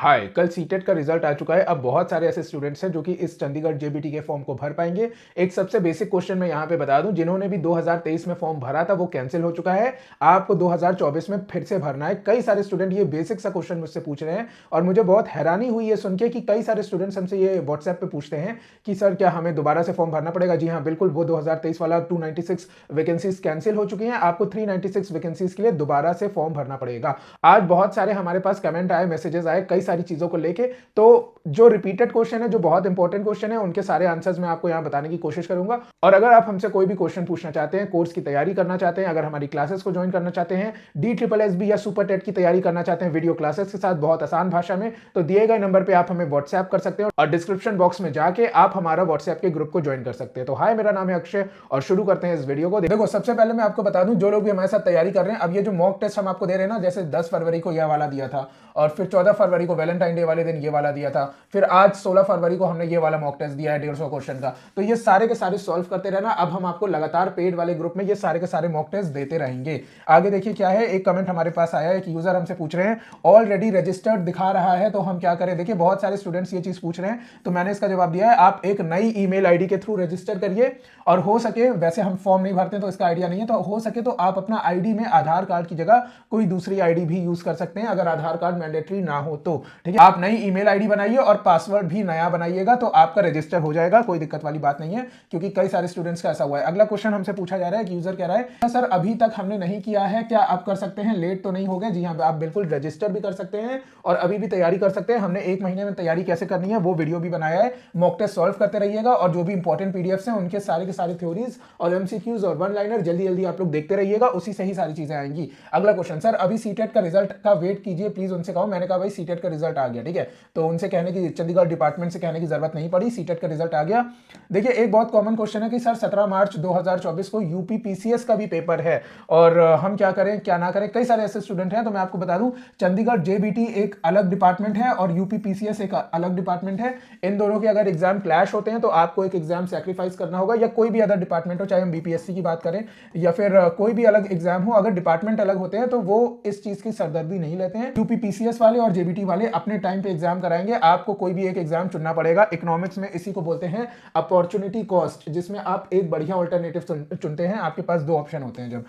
हाय, कल सीटेट का रिजल्ट आ चुका है। अब बहुत सारे ऐसे स्टूडेंट्स हैं जो कि इस चंडीगढ़ जेबीटी के फॉर्म को भर पाएंगे। एक सबसे बेसिक क्वेश्चन मैं यहाँ पे बता दूं, जिन्होंने भी 2023 में फॉर्म भरा था वो कैंसिल हो चुका है। आपको 2024 में फिर से भरना है। कई सारे स्टूडेंट ये बेसिक सा क्वेश्चन मुझसे पूछ रहे हैं और मुझे बहुत हैरानी हुई है सुन के कि कई सारे स्टूडेंट्स हमसे ये व्हाट्सएप पे पूछते हैं कि सर क्या हमें दोबारा से फॉर्म भरना पड़ेगा। जी हाँ, बिल्कुल, वो 2023 वाला 296 वैकेंसीज कैंसिल हो चुकी हैं। आपको 396 वैकेंसीज के लिए दोबारा से फॉर्म भरना पड़ेगा। आज बहुत सारे हमारे पास कमेंट आए, मैसेजेस आए कई सारी चीजों को लेके। तो जो रिपीटेड क्वेश्चन है, जो बहुत इंपॉर्टेंट क्वेश्चन है, उनके सारे आंसर्स मैं आपको यहां बताने की कोशिश करूंगा। और अगर आप हमसे कोई भी क्वेश्चन पूछना चाहते हैं, कोर्स की तैयारी करना चाहते हैं, अगर हमारी क्लासेस को ज्वाइन करना चाहते हैं, DSSB या सुपर टेट की तैयारी करना चाहते हैं वीडियो क्लासेस के साथ बहुत आसान भाषा में, तो दिए गए नंबर पे आप हमें व्हाट्सएप कर सकते हैं और डिस्क्रिप्शन बॉक्स में जाके आप हमारा व्हाट्सएप के ग्रुप को ज्वाइन कर सकते हैं। तो हाय, मेरा नाम है अक्षय और शुरू करते हैं इस वीडियो को। देखो, सबसे पहले मैं आपको बता दूं, जो लोग भी हमारे साथ तैयारी कर रहे हैं, अब ये जो मॉक टेस्ट हम आपको दे रहे हैं ना, जैसे 10 फरवरी को यह वाला दिया था और फिर 14 फरवरी को वैलेंटाइन डे वाले दिन ये वाला दिया था, फिर आज 16 फरवरी को हमने ये वाला मॉक टेस्ट दिया है 150 क्वेश्चन का। तो ये सारे के सारे सॉल्व करते रहना। अब हम आपको लगातार पेड वाले ग्रुप में ये सारे के सारे मॉक टेस्ट देते रहेंगे। आगे देखिए क्या है, एक कमेंट हमारे पास आया है, एक यूजर हमसे पूछ रहे हैं ऑलरेडी रजिस्टर्ड दिखा रहा है तो हम क्या करें। देखिए, बहुत सारे स्टूडेंट्स ये चीज पूछ रहे हैं, तो मैंने इसका जवाब दिया है, आप एक नई ईमेल आईडी के थ्रू रजिस्टर करिए और हो सके, वैसे हम फॉर्म नहीं भरते तो इसका आइडिया नहीं है, तो हो सके तो आप अपना आईडी में आधार कार्ड की जगह कोई दूसरी आईडी भी यूज कर सकते हैं अगर आधार कार्ड मैंडेटरी ना हो तो। ठीक है, आप नई ईमेल आईडी बनाइए और पासवर्ड भी नया बनाइएगा तो आपका रजिस्टर हो जाएगा, कोई दिक्कत वाली बात नहीं है, क्योंकि कई सारे स्टूडेंट्स का ऐसा हुआ है। अगला क्वेश्चन हमसे पूछा जा रहा है कि यूजर कह रहा है सर अभी तक हमने नहीं किया है, क्या आप कर सकते हैं, लेट तो नहीं हो गए। जी हाँ, आप बिल्कुल रजिस्टर भी कर सकते हैं और अभी भी तैयारी कर सकते हैं। हमने 1 महीने में तैयारी कैसे करनी है वो वीडियो भी बनाया है। मॉक टेस्ट सॉल्व करते रहिएगा और जो भी इंपॉर्टेंट पीडीएफ्स हैं उनके सारे के सारे थ्योरीज और एमसीक्यूज और वन लाइनर जल्दी जल्दी आप लोग देखते रहिएगा, उसी से ही सारी चीजें आएंगी। अगला क्वेश्चन, सर अभी सीटेट का रिजल्ट का वेट कीजिए प्लीज, उनसे कहो। मैंने कहा भाई सीटेट का रिजल्ट आ गया, ठीक है, तो उनसे कहने की, चंडीगढ़ डिपार्टमेंट से कहने की जरूरत नहीं पड़ी, सीटेट का रिजल्ट आ गया। देखिए, एक बहुत कॉमन क्वेश्चन है कि सर 17 मार्च 2024 को यूपी पीसीएस का भी पेपर है और हम क्या करें क्या ना करें। कई सारे ऐसे स्टूडेंट हैं, तो मैं आपको बता दूं, चंडीगढ़ जेबीटी एक अलग डिपार्टमेंट है और यूपी पीसीएस एक अलग डिपार्टमेंट है। इन दोनों के अगर एग्जाम क्लैश होते हैं तो आपको एक एग्जाम सैक्रिफाइस करना होगा, या कोई भी अदर डिपार्टमेंट हो, चाहे हम बीपीएससी की बात करें या फिर कोई भी अलग एग्जाम हो, अगर डिपार्टमेंट अलग होते हैं तो वो इस चीज की सरदर्दी नहीं लेते हैं। यूपी पीसीएस वाले और जेबीटी वाले अपने टाइम पे एग्जाम कराएंगे, आपको कोई भी एक एग्जाम चुनना पड़ेगा। इकोनॉमिक्स में इसी को बोलते हैं अपॉर्चुनिटी कॉस्ट, जिसमें आप एक बढ़िया ऑल्टरनेटिव चुनते हैं, आपके पास 2 ऑप्शन होते हैं जब।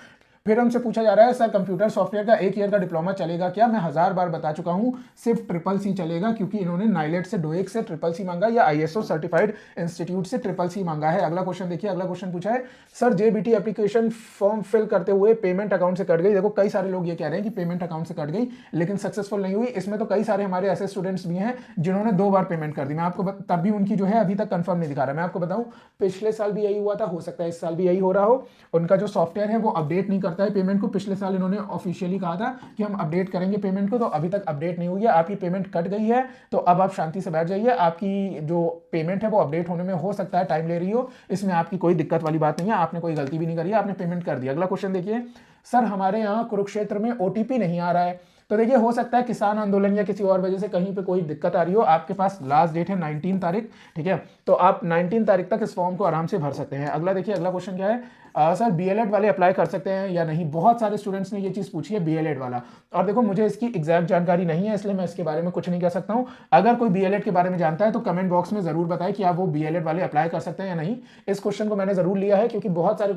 फिर हमसे पूछा जा रहा है सर कंप्यूटर सॉफ्टवेयर का 1 ईयर का डिप्लोमा चलेगा क्या। मैं 1000 बार बता चुका हूं, सिर्फ CCC चलेगा, क्योंकि इन्होंने नाइलेट से डोएक से CCC मांगा या आईएसओ सर्टिफाइड इंस्टीट्यूट से CCC मांगा है। अगला क्वेश्चन देखिए, अगला क्वेश्चन पूछा है sir JBT application form fill करते हुए पेमेंट अकाउंट से कट गई। देखो, कई सारे लोग ये कह रहे हैं कि पेमेंट अकाउंट से कट गई लेकिन सक्सेसफुल नहीं हुई। इसमें तो कई सारे हमारे ऐसे स्टूडेंट्स भी हैं जिन्होंने 2 बार पेमेंट कर दी। मैं आपको तब भी उनकी जो है अभी तक कंफर्म नहीं दिखा रहा। मैं आपको बताऊं, पिछले साल भी यही हुआ था, हो सकता है इस साल भी यही हो रहा हो। उनका जो सॉफ्टवेयर है वो अपडेट नहीं करता है पेमेंट को। पिछले साल इन्होंने ऑफिशियली कहा था कि हम अपडेट करेंगे पेमेंट को, तो अभी तक अपडेट नहीं हुई है। आपकी पेमेंट कट गई है तो अब आप शांति से बैठ जाइए, आपकी जो पेमेंट है वो अपडेट होने में हो सकता है टाइम ले रही हो, इसमें आपकी कोई दिक्कत वाली बात नहीं है, आपने कोई गलती भी नहीं करी है, आपने पेमेंट कर दिया। अगला क्वेश्चन देखिए, सर हमारे यहाँ कुरुक्षेत्र में ओटीपी नहीं आ रहा है। तो देखिए, हो सकता है किसान आंदोलन या किसी और वजह से कहीं पे कोई दिक्कत आ रही हो। आपके पास लास्ट डेट है 19 तारीख, ठीक है, तो आप 19 तारीख तक इस फॉर्म को आराम से भर सकते हैं। अगला देखिए, अगला क्वेश्चन क्या है, सर बीएलएड वाले अप्लाई कर सकते हैं या नहीं। बहुत सारे स्टूडेंट्स ने ये चीज पूछी है बीएलएड वाला, और देखो मुझे इसकी एग्जैक्ट जानकारी नहीं है इसलिए मैं इसके बारे में कुछ नहीं कह सकता हूं। अगर कोई बीएलएड के बारे में जानता है तो कमेंट बॉक्स में जरूर बताएं कि आप वो बीएलएड वाले अप्लाई कर सकते हैं या नहीं। इस क्वेश्चन को मैंने जरूर लिया है क्योंकि बहुत सारे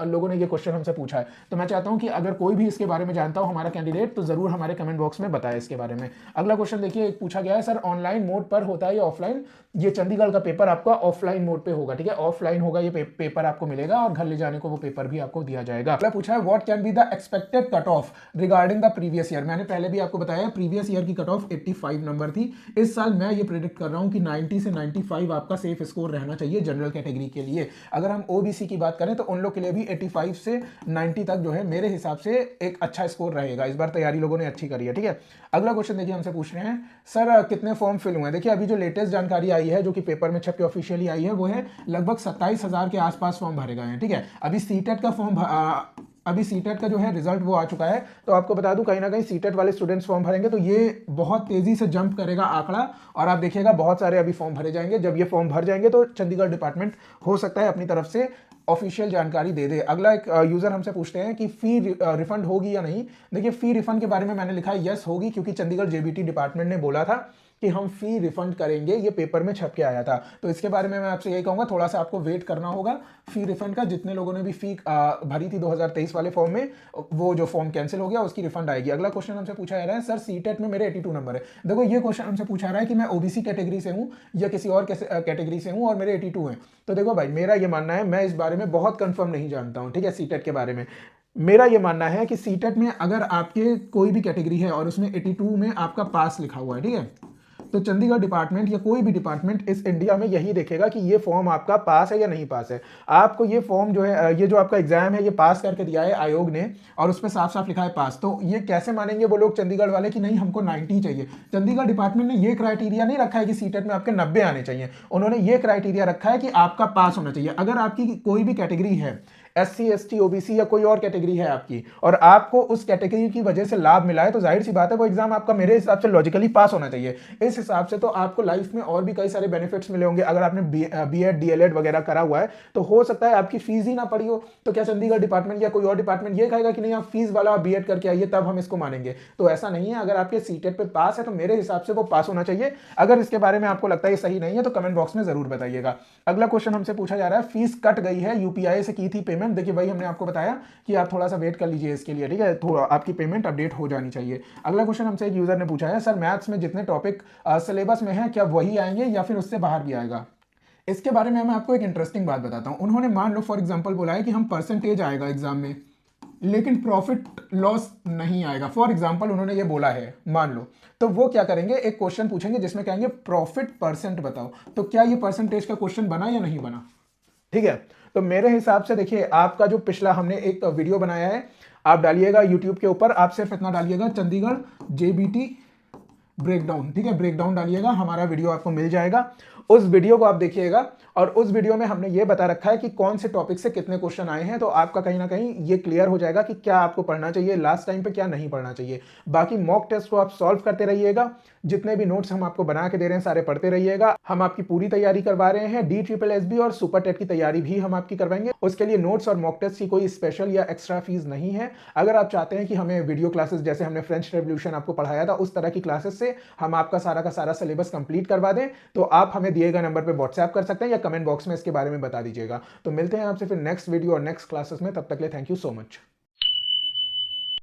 लोगों ने ये क्वेश्चन हमसे पूछा है, तो मैं चाहता हूं कि अगर कोई भी इसके बारे में जानता हो हमारा कैंडिडेट, तो जरूर हमारे कमेंट बॉक्स में बताए इसके बारे में। अगला क्वेश्चन देखिए, पूछा गया है सर ऑनलाइन मोड पर होता है या ऑफलाइन। ये चंडीगढ़ का पेपर आपका ऑफलाइन मोड पे होगा, ठीक है, ऑफलाइन होगा ये पेपर आपको मिलेगा और घर ले जाने को वो पेपर भी आपको दिया जाएगा। अगला पूछा है what can be the expected cut off regarding the previous year. मैंने पहले भी आपको बताया प्रीवियस ईयर की कट ऑफ 85 नंबर थी। इस साल मैं ये प्रेडिक्ट कर रहा हूं कि 90 से 95 आपका सेफ स्कोर रहना चाहिए जनरल कैटेगरी के लिए। अगर हम ओबीसी की बात करें तो उन लोग के लिए भी 85 से 90 तक जो है मेरे हिसाब से एक अच्छा स्कोर रहेगा। इस बार तैयारी लोगों ने अच्छी करी है, ठीक है। अगला क्वेश्चन देखिए, हमसे पूछ रहे हैं सर कितने फॉर्म फिल हुए। देखिए, अभी जो लेटेस्ट जानकारी आई है जो कि पेपर में छप के ऑफिशियली आई है वो है लगभग 27,000 के आसपास फॉर्म भरे गए हैं, ठीक है। अभी सीटेट का फॉर्म अभी सीटेट का जो है रिजल्ट वो आ चुका है, तो आपको बता दूं कहीं ना कहीं सीटेट वाले स्टूडेंट्स फॉर्म भरेंगे तो ये बहुत तेजी से जंप करेगा आंकड़ा, और आप देखिएगा बहुत सारे अभी फॉर्म भरे जाएंगे। जब ये फॉर्म भर जाएंगे तो चंडीगढ़ डिपार्टमेंट हो सकता है अपनी तरफ से ऑफिशियल जानकारी दे दे। अगला एक यूजर हमसे पूछते हैं कि फी रिफंड होगी या नहीं। देखिए फी रिफंड के बारे में मैंने लिखा है यस होगी, क्योंकि चंडीगढ़ जेबीटी डिपार्टमेंट ने बोला था कि हम फी रिफंड करेंगे, ये पेपर में छप के आया था। तो इसके बारे में मैं आपसे यही कहूंगा, थोड़ा सा आपको वेट करना होगा फी रिफंड का। जितने लोगों ने भी फी भरी थी 2023 वाले फॉर्म में, वो जो फॉर्म कैंसिल हो गया उसकी रिफंड आएगी। अगला क्वेश्चन हमसे पूछा जा रहा है सर सीटेट में मेरे 82 नंबर है। देखो ये क्वेश्चन हमसे पूछा रहा है कि मैं ओबीसी कैटेगरी से हूँ या किसी और कैटेगरी से हूँ और मेरे 82 हैं। तो देखो भाई मेरा ये मानना है, मैं इस बारे में बहुत कंफर्म नहीं जानता हूँ, ठीक है, सीटेट के बारे में। मेरा ये मानना है कि सीटेट में अगर आपके कोई भी कैटेगरी है और उसमें 82 में आपका पास लिखा हुआ है, ठीक है, तो चंडीगढ़ डिपार्टमेंट या कोई भी डिपार्टमेंट इस इंडिया में यही देखेगा कि ये फॉर्म आपका पास है या नहीं पास है। आपको ये फॉर्म जो है, ये जो आपका एग्जाम है, ये पास करके दिया है आयोग ने और उस पर साफ साफ लिखा है पास। तो ये कैसे मानेंगे वो लोग चंडीगढ़ वाले कि नहीं हमको 90 चाहिए। चंडीगढ़ डिपार्टमेंट ने ये क्राइटेरिया नहीं रखा है कि सीटेट में आपके 90 आने चाहिए, उन्होंने ये क्राइटेरिया रखा है कि आपका पास होना चाहिए। अगर आपकी कोई भी कैटेगरी है, SC ST OBC या कोई और कैटेगरी है आपकी, और आपको उस कैटेगरी की वजह से लाभ मिला है, तो जाहिर सी बात है वो एग्जाम आपका मेरे हिसाब से लॉजिकली पास होना चाहिए। इस हिसाब से तो आपको लाइफ में और भी कई सारे बेनिफिट्स मिले होंगे। अगर आपने BEd DLEd वगैरह करा हुआ है तो हो सकता है आपकी फीस ही ना पड़ी हो। तो क्या चंडीगढ़ डिपार्टमेंट या कोई और डिपार्टमेंट ये कहेगा कि नहीं आप फीस वाला BEd करके आइए तब हम इसको मानेंगे? तो ऐसा नहीं है। अगर आपके सीटेट पे पास है तो मेरे हिसाब से वो पास होना चाहिए। अगर इसके बारे में आपको लगता है सही नहीं है तो कमेंट बॉक्स में जरूर बताइएगा। अगला क्वेश्चन हमसे पूछा जा रहा है फीस कट गई है, UPI से की थी पेमेंट। देखिए भाई हमने आपको बताया कि आप थोड़ा सा वेट कर लीजिए इसके लिए, ठीक है, थोड़ा आपकी पेमेंट अपडेट हो जानी चाहिए। अगला क्वेश्चन हमसे एक यूजर ने पूछा है सर मैथ्स में जितने टॉपिक सिलेबस में है क्या वही आएंगे या फिर उससे बाहर भी आएगा? इसके बारे में मैं आपको एक इंटरेस्टिंग बात बताता हूं। उन्होंने मान लो फॉर एग्जांपल बोला है कि हम परसेंटेज आएगा एग्जाम में लेकिन प्रॉफिट लॉस नहीं आएगा। फॉर एग्जांपल उन्होंने ये बोला है, मान लो, तो वो क्या करेंगे, एक क्वेश्चन पूछेंगे जिसमें कहेंगे प्रॉफिट परसेंट बताओ। तो क्या ये परसेंटेज का क्वेश्चन बना या नहीं बना? ठीक है, तो मेरे हिसाब से देखिए आपका जो पिछला हमने एक वीडियो बनाया है, आप डालिएगा यूट्यूब के ऊपर, आप सिर्फ इतना डालिएगा चंडीगढ़ जेबीटी ब्रेकडाउन, ठीक है, ब्रेकडाउन डालिएगा, हमारा वीडियो आपको मिल जाएगा। उस वीडियो को आप देखिएगा और उस वीडियो में हमने ये बता रखा है कि कौन से टॉपिक से कितने क्वेश्चन आए हैं। तो आपका कहीं ना कहीं ये क्लियर हो जाएगा कि क्या आपको पढ़ना चाहिए लास्ट टाइम पे, क्या नहीं पढ़ना चाहिए। बाकी मॉक टेस्ट को आप सॉल्व करते रहिएगा, जितने भी नोट्स हम आपको बना के दे रहे हैं सारे पढ़ते रहिएगा। हम आपकी पूरी तैयारी करवा रहे हैं, DSSB और सुपर टेट की तैयारी भी हम आपकी करवाएंगे। उसके लिए नोट्स और मॉक टेस्ट की कोई स्पेशल या एक्स्ट्रा फीस नहीं है। अगर आप चाहते हैं कि हमें वीडियो क्लासेस जैसे हमने फ्रेंच रेवोल्यूशन आपको पढ़ाया था उस तरह की क्लासेस से हम आपका सारा का सारा सिलेबस कंप्लीट करवा दें, तो आप हमें दिए गए नंबर पर व्हाट्सएप कर सकते हैं या कमेंट बॉक्स में इसके बारे में बता दीजिएगा। तो मिलते हैं आपसे फिर नेक्स्ट वीडियो और नेक्स्ट क्लासेस में, तब तक के लिए थैंक यू सो मच।